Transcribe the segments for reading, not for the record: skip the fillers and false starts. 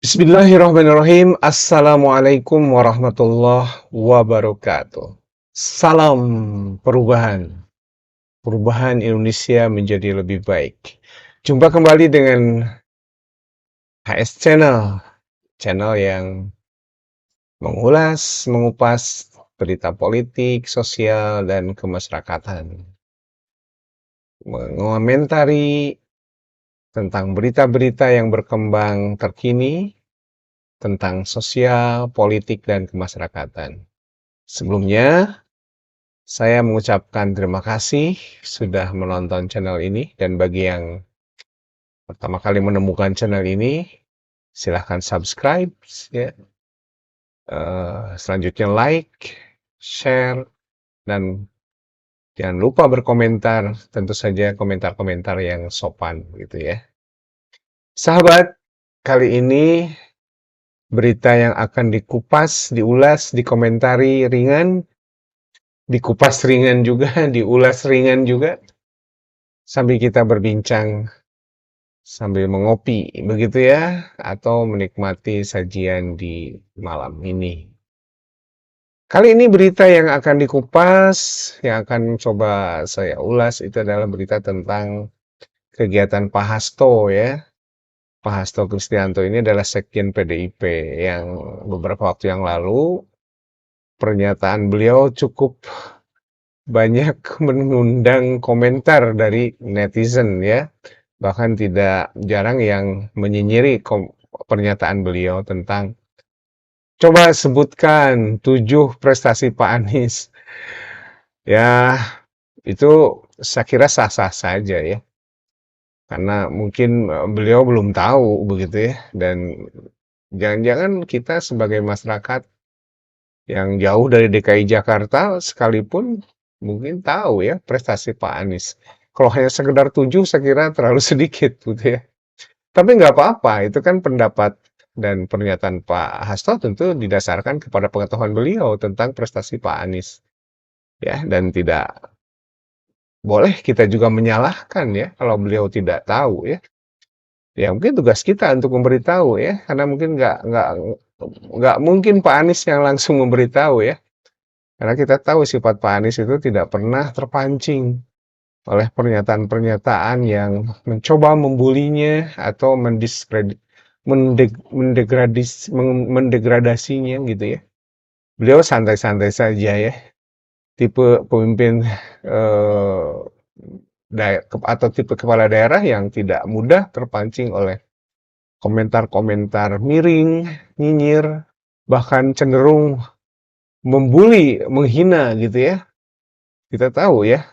Bismillahirrahmanirrahim. Assalamualaikum warahmatullahi wabarakatuh. Salam perubahan. Perubahan Indonesia menjadi lebih baik. Jumpa kembali dengan HS Channel. Channel yang mengulas, mengupas berita politik, sosial, dan kemasyarakatan. Mengomentari tentang berita-berita yang berkembang terkini tentang sosial, politik, dan kemasyarakatan. Sebelumnya, saya mengucapkan terima kasih sudah menonton channel ini, dan bagi yang pertama kali menemukan channel ini, silahkan subscribe, ya. Selanjutnya like, share, dan jangan lupa berkomentar, tentu saja komentar-komentar yang sopan gitu ya. Sahabat, kali ini berita yang akan dikupas, diulas, dikomentari ringan, dikupas ringan juga, diulas ringan juga, sambil kita berbincang sambil mengopi, begitu ya, atau menikmati sajian di malam ini. Kali ini berita yang akan dikupas, yang akan coba saya ulas, itu adalah berita tentang kegiatan Pak Hasto ya. Pak Hasto Kristianto ini adalah Sekjen PDIP yang beberapa waktu yang lalu pernyataan beliau cukup banyak mengundang komentar dari netizen ya. Bahkan tidak jarang yang menyinyiri pernyataan beliau tentang coba sebutkan 7 prestasi Pak Anies. Ya, itu saya kira sah-sah saja ya. Karena mungkin beliau belum tahu begitu ya. Dan jangan-jangan kita sebagai masyarakat yang jauh dari DKI Jakarta sekalipun mungkin tahu ya prestasi Pak Anies. Kalau hanya sekedar 7 saya kira terlalu sedikit gitu ya. Tapi nggak apa-apa, itu kan pendapat dan pernyataan Pak Hasto tentu didasarkan kepada pengetahuan beliau tentang prestasi Pak Anies. Ya, dan tidak boleh kita juga menyalahkan ya kalau beliau tidak tahu ya. Ya mungkin tugas kita untuk memberitahu ya, karena mungkin nggak mungkin Pak Anies yang langsung memberitahu ya. Karena kita tahu sifat Pak Anies itu tidak pernah terpancing oleh pernyataan-pernyataan yang mencoba membulinya atau mendegradasinya gitu ya. Beliau santai-santai saja ya, tipe pemimpin eh, atau tipe kepala daerah yang tidak mudah terpancing oleh komentar-komentar miring, nyinyir, bahkan cenderung membuli, menghina gitu ya. Kita tahu ya,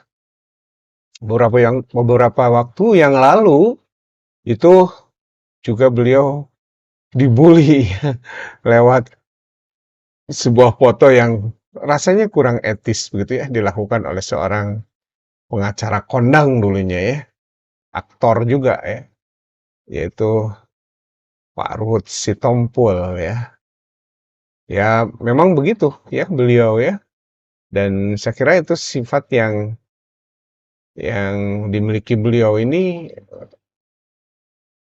beberapa waktu yang lalu itu juga beliau dibully lewat sebuah foto yang rasanya kurang etis begitu ya, dilakukan oleh seorang pengacara kondang dulunya ya, aktor juga ya, yaitu Pak Ruhut Sitompul ya. Ya memang begitu ya beliau ya, dan saya kira itu sifat yang dimiliki beliau ini,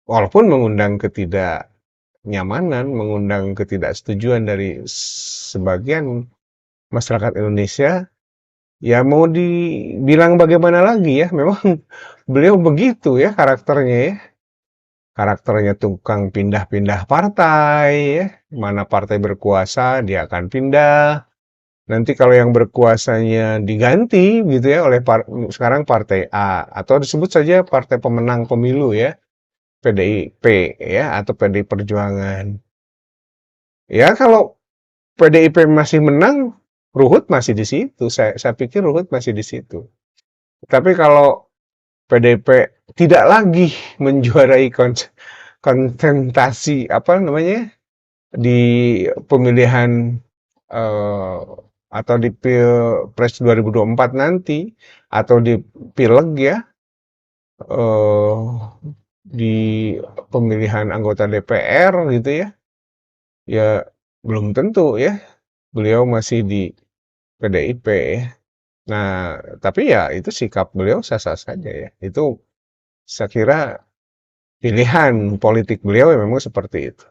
walaupun mengundang ketidaknyamanan, mengundang ketidaksetujuan dari sebagian masyarakat Indonesia, ya mau dibilang bagaimana lagi ya, memang beliau begitu ya karakternya ya. Karakternya tukang pindah-pindah partai ya, mana partai berkuasa dia akan pindah. Nanti kalau yang berkuasanya diganti gitu ya oleh sekarang partai A atau disebut saja partai pemenang pemilu ya, PDIP ya, atau PDI Perjuangan. Ya kalau PDIP masih menang, Ruhut masih di situ. Saya pikir Ruhut masih di situ. Tapi kalau PDIP tidak lagi menjuarai kontestasi apa namanya di pemilihan eh, atau di Pilpres 2024 nanti atau di Pileg ya, eh, di pemilihan anggota DPR gitu ya, ya belum tentu ya beliau masih di PDIP ya. Nah, tapi ya itu sikap beliau sah-sah saja ya. Itu saya kira pilihan politik beliau yang memang seperti itu.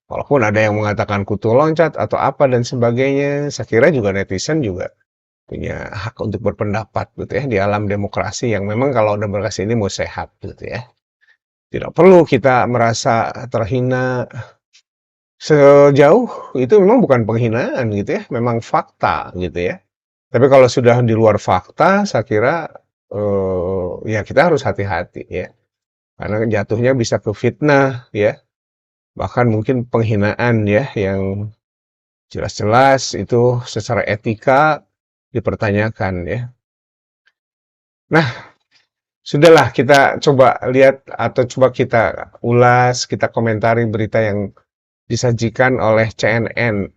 Walaupun ada yang mengatakan kutu loncat atau apa dan sebagainya, saya kira juga netizen juga punya hak untuk berpendapat gitu ya di alam demokrasi yang memang kalau demokrasi ini mau sehat gitu ya. Tidak perlu kita merasa terhina. Sejauh itu memang bukan penghinaan gitu ya, memang fakta gitu ya. Tapi kalau sudah di luar fakta, saya kira ya kita harus hati-hati ya, karena jatuhnya bisa ke fitnah ya, bahkan mungkin penghinaan ya, yang jelas-jelas itu secara etika dipertanyakan ya. Nah, sudahlah kita coba lihat atau coba kita ulas, kita komentari berita yang disajikan oleh CNN,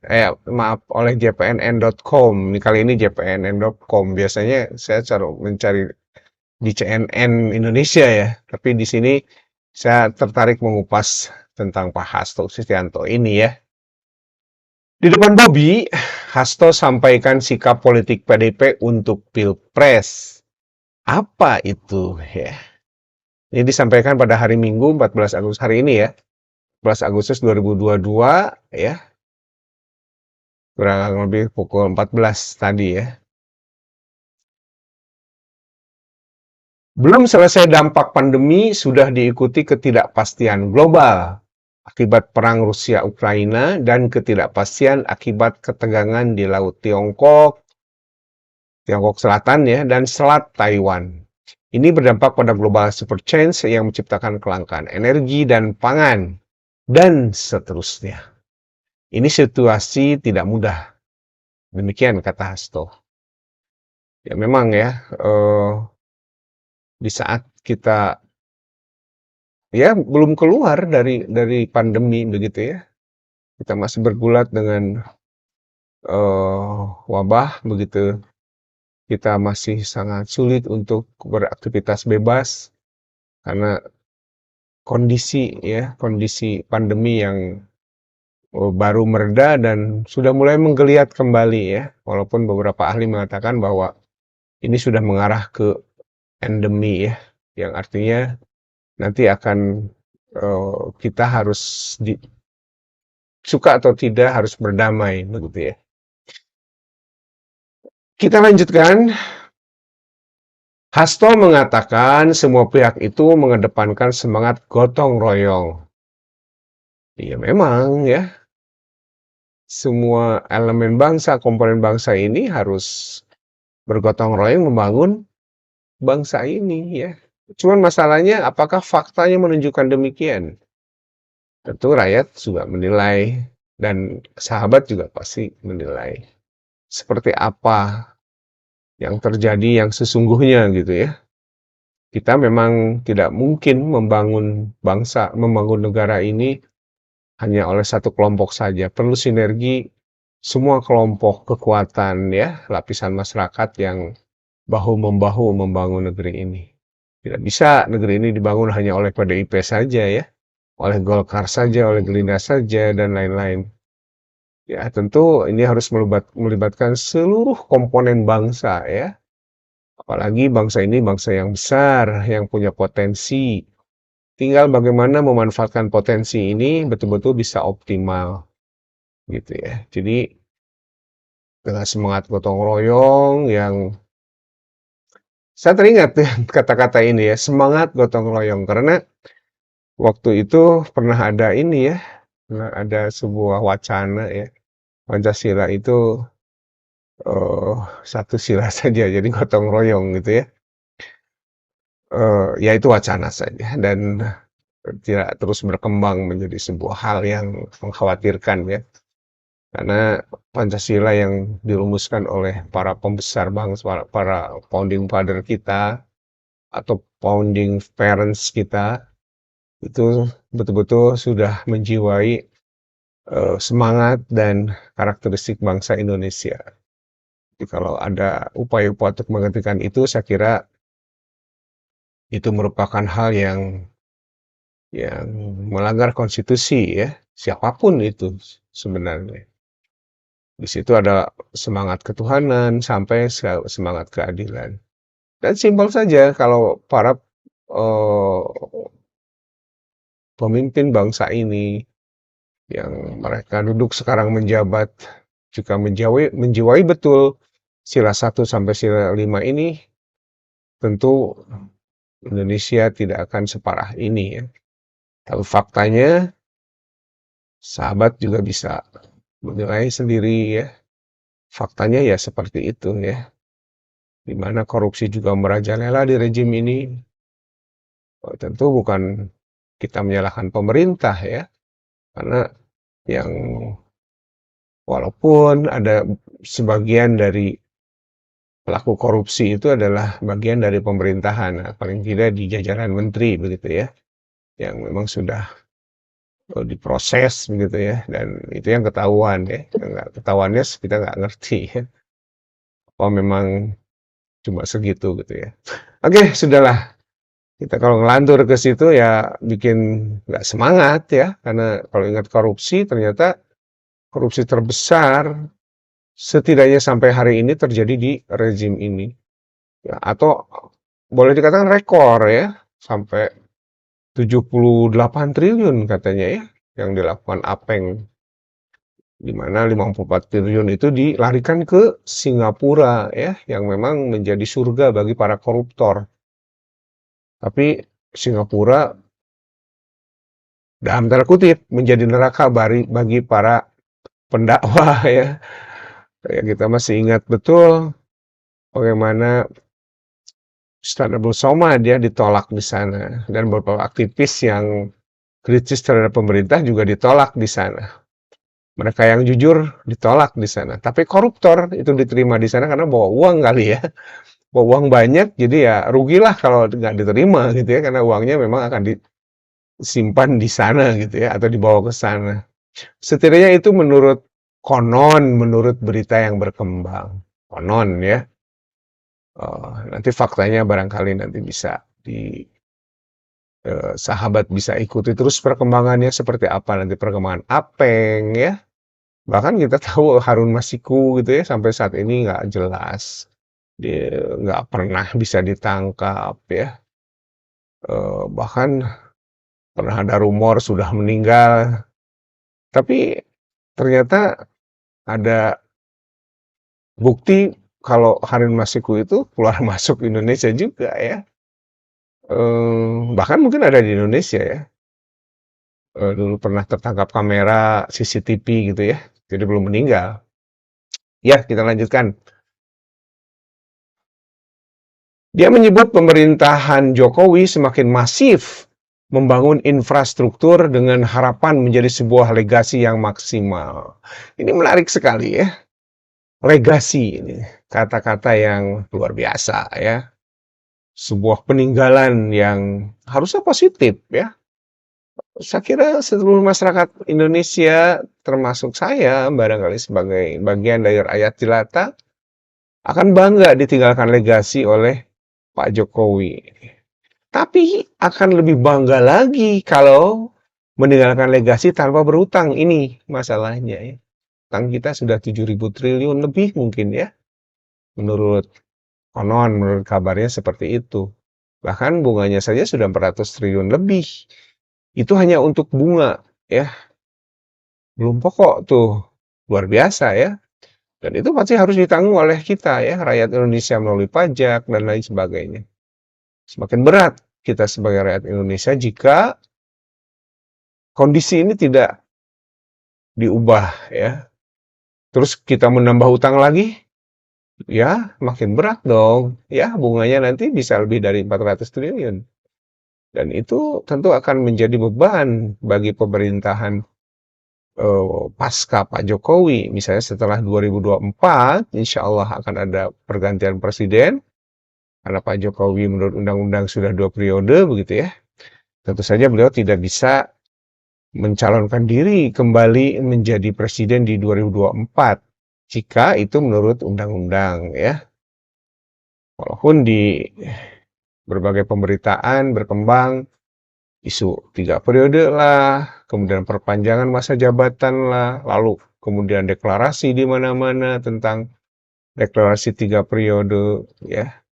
maaf, oleh jpnn.com. Kali ini jpnn.com. Biasanya saya mencari di CNN Indonesia ya, tapi di sini saya tertarik mengupas tentang Pak Hasto Kristianto ini ya. Di depan Bobi, Hasto sampaikan sikap politik PDIP untuk Pilpres. Apa itu ya? Ini disampaikan pada hari Minggu 14 Agustus hari ini ya. 14 Agustus 2022 ya. Kurang lebih pukul 14 tadi ya. Belum selesai dampak pandemi, sudah diikuti ketidakpastian global akibat perang Rusia-Ukraina dan ketidakpastian akibat ketegangan di Laut Tiongkok Selatan ya, dan Selat Taiwan. Ini berdampak pada global super change yang menciptakan kelangkaan energi dan pangan, dan seterusnya. Ini situasi tidak mudah. Demikian kata Hasto. Ya memang ya, di saat kita ya belum keluar dari pandemi begitu ya, kita masih bergulat dengan wabah begitu, kita masih sangat sulit untuk beraktivitas bebas karena kondisi pandemi yang baru mereda dan sudah mulai menggeliat kembali ya, walaupun beberapa ahli mengatakan bahwa ini sudah mengarah ke endemi ya, yang artinya nanti akan kita harus suka atau tidak harus berdamai begitu ya. Kita lanjutkan. Hasto mengatakan semua pihak itu mengedepankan semangat gotong royong. Iya memang ya, semua elemen bangsa, komponen bangsa ini harus bergotong royong membangun bangsa ini ya. Cuman masalahnya apakah faktanya menunjukkan demikian? Tentu rakyat juga menilai dan sahabat juga pasti menilai. Seperti apa yang terjadi yang sesungguhnya gitu ya. Kita memang tidak mungkin membangun negara ini hanya oleh satu kelompok saja. Perlu sinergi semua kelompok kekuatan ya, lapisan masyarakat yang bahu-membahu membangun negeri ini. Tidak bisa negeri ini dibangun hanya oleh PDIP saja ya, oleh Golkar saja, oleh Gerindra saja, dan lain-lain. Ya, tentu ini harus melibatkan seluruh komponen bangsa ya. Apalagi bangsa ini bangsa yang besar, yang punya potensi. Tinggal bagaimana memanfaatkan potensi ini betul-betul bisa optimal gitu ya. Jadi dengan semangat gotong royong yang saya teringat ya kata-kata ini ya, semangat gotong royong karena waktu itu pernah ada ini ya, pernah ada sebuah wacana ya, Pancasila itu satu sila saja jadi gotong royong gitu ya. Ya itu wacana saja dan tidak terus berkembang menjadi sebuah hal yang mengkhawatirkan ya. Karena Pancasila yang dirumuskan oleh para pembesar bangsa, para founding father kita atau founding parents kita itu betul-betul sudah menjiwai semangat dan karakteristik bangsa Indonesia. Jadi kalau ada upaya-upaya untuk menghentikan itu, saya kira itu merupakan hal yang melanggar konstitusi ya, siapapun itu sebenarnya. Di situ ada semangat ketuhanan sampai semangat keadilan. Dan simpel saja kalau para pemimpin bangsa ini yang mereka duduk sekarang menjabat juga menjiwai betul sila 1 sampai sila 5 ini, tentu Indonesia tidak akan separah ini ya. Tapi faktanya, sahabat juga bisa menilai sendiri ya. Faktanya ya seperti itu ya. Di mana korupsi juga merajalela di rejim ini. Tentu bukan kita menyalahkan pemerintah ya, karena yang walaupun ada sebagian dari pelaku korupsi itu adalah bagian dari pemerintahan, paling tidak di jajaran menteri begitu ya, yang memang sudah diproses begitu ya, dan itu yang ketahuan ya, yang nggak ketahuannya kita nggak ngerti ya, apa memang cuma segitu gitu ya. Oke, sudahlah. Kita kalau ngelantur ke situ ya bikin nggak semangat ya, karena kalau ingat korupsi ternyata korupsi terbesar setidaknya sampai hari ini terjadi di rezim ini. Ya, atau boleh dikatakan rekor ya, sampai 78 triliun katanya ya, yang dilakukan Apeng, di mana 54 triliun itu dilarikan ke Singapura ya, yang memang menjadi surga bagi para koruptor. Tapi Singapura dalam tanda kutip menjadi neraka bagi para pendakwah ya. Ya, kita masih ingat betul bagaimana Ustadz Abdul Somad dia ditolak di sana, dan beberapa aktivis yang kritis terhadap pemerintah juga ditolak di sana. Mereka yang jujur ditolak di sana, tapi koruptor itu diterima di sana karena bawa uang kali ya, bawa uang banyak, jadi ya rugilah kalau nggak diterima gitu ya, karena uangnya memang akan disimpan di sana gitu ya, atau dibawa ke sana. Setidaknya itu menurut konon, menurut berita yang berkembang, konon ya. Nanti faktanya barangkali nanti bisa sahabat bisa ikuti terus perkembangannya seperti apa nanti perkembangan Apeng ya. Bahkan kita tahu Harun Masiku gitu ya, sampai saat ini nggak jelas. Dia nggak pernah bisa ditangkap ya. Bahkan pernah ada rumor sudah meninggal. Tapi ternyata ada bukti kalau Harun Masiku itu keluar masuk Indonesia juga ya. Bahkan mungkin ada di Indonesia ya. Dulu pernah tertangkap kamera CCTV gitu ya, jadi belum meninggal. Ya, kita lanjutkan. Dia menyebut pemerintahan Jokowi semakin masif membangun infrastruktur dengan harapan menjadi sebuah legasi yang maksimal. Ini menarik sekali ya. Legasi ini, kata-kata yang luar biasa ya. Sebuah peninggalan yang harusnya positif ya. Saya kira seluruh masyarakat Indonesia, termasuk saya, barangkali sebagai bagian dari rakyat jelata, akan bangga ditinggalkan legasi oleh Pak Jokowi. Tapi akan lebih bangga lagi kalau meninggalkan legasi tanpa berutang. Ini masalahnya ya. Utang kita sudah 7.000 triliun lebih mungkin ya. Menurut konon, menurut kabarnya seperti itu. Bahkan bunganya saja sudah 400 triliun lebih. Itu hanya untuk bunga ya. Belum pokok tuh. Luar biasa ya. Dan itu pasti harus ditanggung oleh kita ya, rakyat Indonesia melalui pajak dan lain sebagainya. Semakin berat kita sebagai rakyat Indonesia jika kondisi ini tidak diubah ya. Terus kita menambah utang lagi, ya makin berat dong. Ya, bunganya nanti bisa lebih dari 400 triliun. Dan itu tentu akan menjadi beban bagi pemerintahan pasca Pak Jokowi. Misalnya setelah 2024, insya Allah akan ada pergantian presiden. Karena Pak Jokowi menurut undang-undang sudah 2 periode begitu ya. Tentu saja beliau tidak bisa mencalonkan diri kembali menjadi presiden di 2024 jika itu menurut undang-undang ya. Walaupun di berbagai pemberitaan berkembang isu 3 periode lah, kemudian perpanjangan masa jabatan lah, lalu kemudian deklarasi di mana-mana tentang deklarasi 3 periode ya.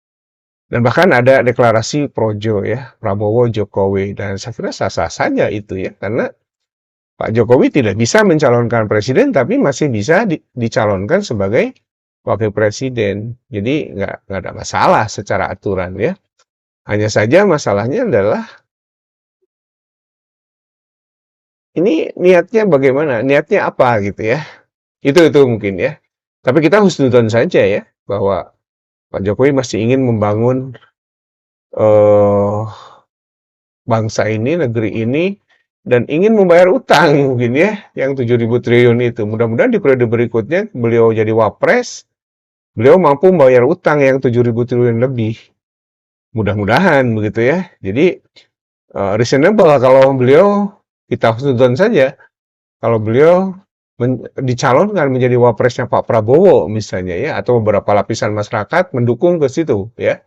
Dan bahkan ada deklarasi projo ya, Prabowo Jokowi, dan saya kira sah-sah saja itu ya, karena Pak Jokowi tidak bisa mencalonkan presiden, tapi masih bisa dicalonkan sebagai wakil presiden. Jadi nggak ada masalah secara aturan ya. Hanya saja masalahnya adalah ini niatnya bagaimana? Niatnya apa gitu ya? Itu mungkin ya. Tapi kita husnuzon saja ya bahwa Pak Jokowi masih ingin membangun eh, bangsa ini, negeri ini, dan ingin membayar utang mungkin ya, yang 7.000 triliun itu. Mudah-mudahan di periode berikutnya beliau jadi wapres, beliau mampu membayar utang yang 7.000 triliun lebih. Mudah-mudahan begitu ya. Jadi reasonable kalau beliau, kita husnuzon saja kalau beliau dicalonkan menjadi wapresnya Pak Prabowo misalnya ya, atau beberapa lapisan masyarakat mendukung ke situ ya.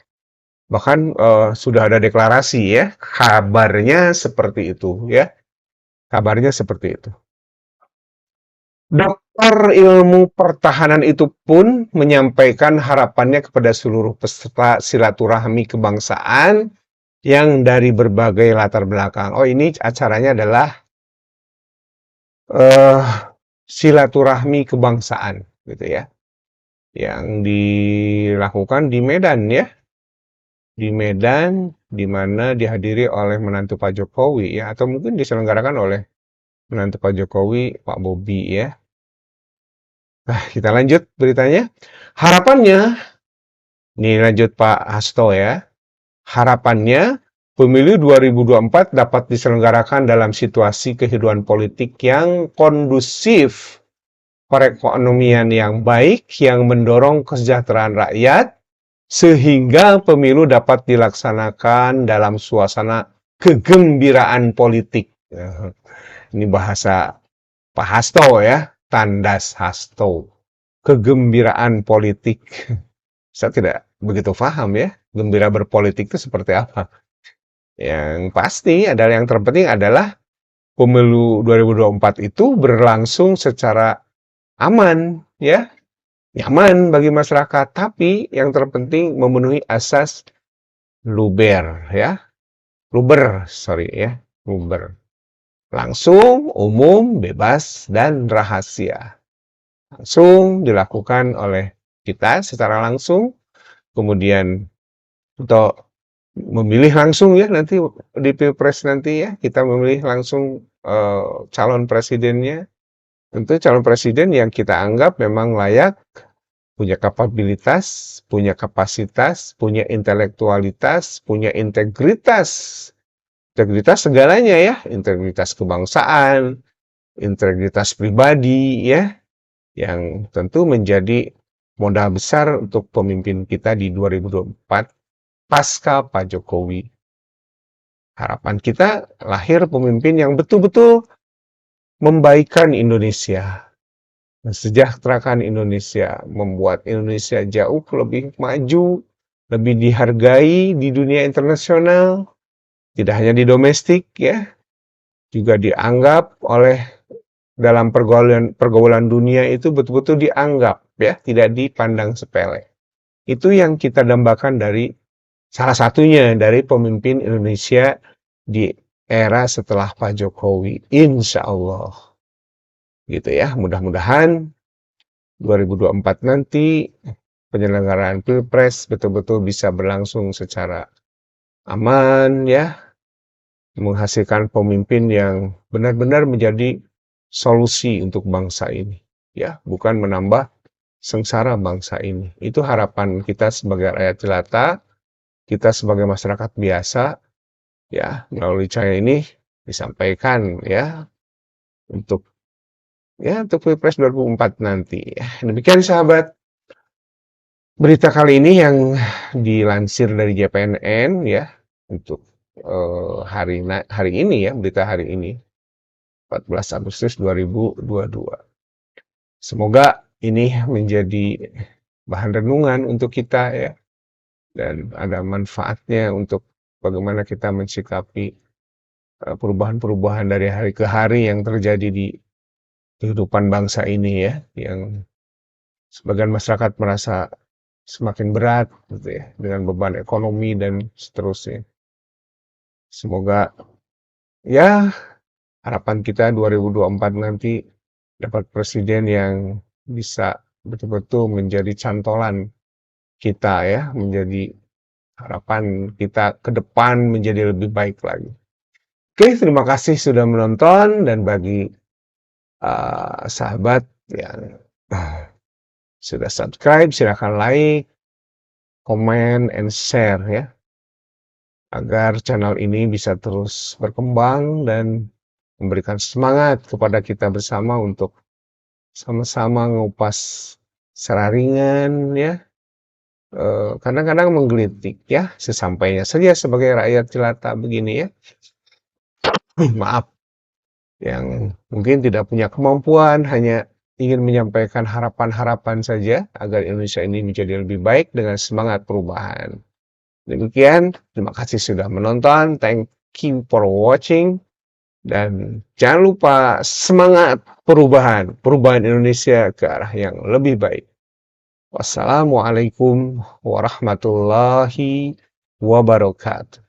Bahkan sudah ada deklarasi ya, kabarnya seperti itu ya. Kabarnya seperti itu. Dokter ilmu pertahanan itu pun menyampaikan harapannya kepada seluruh peserta silaturahmi kebangsaan yang dari berbagai latar belakang. Oh, ini acaranya adalah eh, silaturahmi kebangsaan, gitu ya, yang dilakukan di Medan ya, di Medan, di mana dihadiri oleh menantu Pak Jokowi ya, atau mungkin diselenggarakan oleh menantu Pak Jokowi, Pak Bobi ya. Nah, kita lanjut beritanya. Harapannya, nih lanjut Pak Hasto ya. Harapannya, pemilu 2024 dapat diselenggarakan dalam situasi kehidupan politik yang kondusif, perekonomian yang baik, yang mendorong kesejahteraan rakyat, sehingga pemilu dapat dilaksanakan dalam suasana kegembiraan politik. Ini bahasa Pak Hasto ya, tandas Hasto. Kegembiraan politik. Saya tidak begitu paham ya, gembira berpolitik itu seperti apa. Yang pasti adalah yang terpenting adalah pemilu 2024 itu berlangsung secara aman ya, nyaman bagi masyarakat, tapi yang terpenting memenuhi asas luber ya, luber. Langsung, umum, bebas, dan rahasia. Langsung dilakukan oleh kita secara langsung, kemudian untuk memilih langsung ya nanti di Pilpres nanti ya, kita memilih langsung calon presidennya. Tentu calon presiden yang kita anggap memang layak, punya kapabilitas, punya kapasitas, punya intelektualitas, punya integritas. Integritas segalanya ya, integritas kebangsaan, integritas pribadi ya, yang tentu menjadi modal besar untuk pemimpin kita di 2024 pasca Pak Jokowi. Harapan kita lahir pemimpin yang betul-betul membaikkan Indonesia, mensejahterakan Indonesia, membuat Indonesia jauh lebih maju, lebih dihargai di dunia internasional, tidak hanya di domestik ya, juga dianggap oleh dalam pergaulan dunia itu betul-betul dianggap ya, tidak dipandang sepele. Itu yang kita dambakan dari salah satunya dari pemimpin Indonesia di era setelah Pak Jokowi, insya Allah. Gitu ya, mudah-mudahan 2024 nanti penyelenggaraan Pilpres betul-betul bisa berlangsung secara aman ya, menghasilkan pemimpin yang benar-benar menjadi solusi untuk bangsa ini ya, bukan menambah sengsara bangsa ini. Itu harapan kita sebagai rakyat jelata, kita sebagai masyarakat biasa ya, melalui channel ini disampaikan ya untuk untuk Pilpres 2024 nanti ya. Demikian sahabat, berita kali ini yang dilansir dari JPNN ya, untuk hari ini ya, berita hari ini 14 Agustus 2022. Semoga ini menjadi bahan renungan untuk kita ya, dan ada manfaatnya untuk bagaimana kita mensikapi perubahan-perubahan dari hari ke hari yang terjadi di kehidupan bangsa ini ya, yang sebagian masyarakat merasa semakin berat gitu ya, dengan beban ekonomi dan seterusnya. Semoga ya Harapan kita 2024 nanti dapat presiden yang bisa betul-betul menjadi cantolan kita ya, menjadi harapan kita ke depan menjadi lebih baik lagi. Oke, terima kasih sudah menonton, dan bagi sahabat yang sudah subscribe, silahkan like, comment, and share ya, agar channel ini bisa terus berkembang dan memberikan semangat kepada kita bersama untuk sama-sama ngupas secara ringan ya, kadang-kadang menggelitik ya, sesampainya saja sebagai rakyat jelata begini ya. Maaf, yang mungkin tidak punya kemampuan, hanya ingin menyampaikan harapan-harapan saja agar Indonesia ini menjadi lebih baik dengan semangat perubahan. Demikian, terima kasih sudah menonton, thank you for watching, dan jangan lupa semangat perubahan Indonesia ke arah yang lebih baik. Wassalamualaikum warahmatullahi wabarakatuh.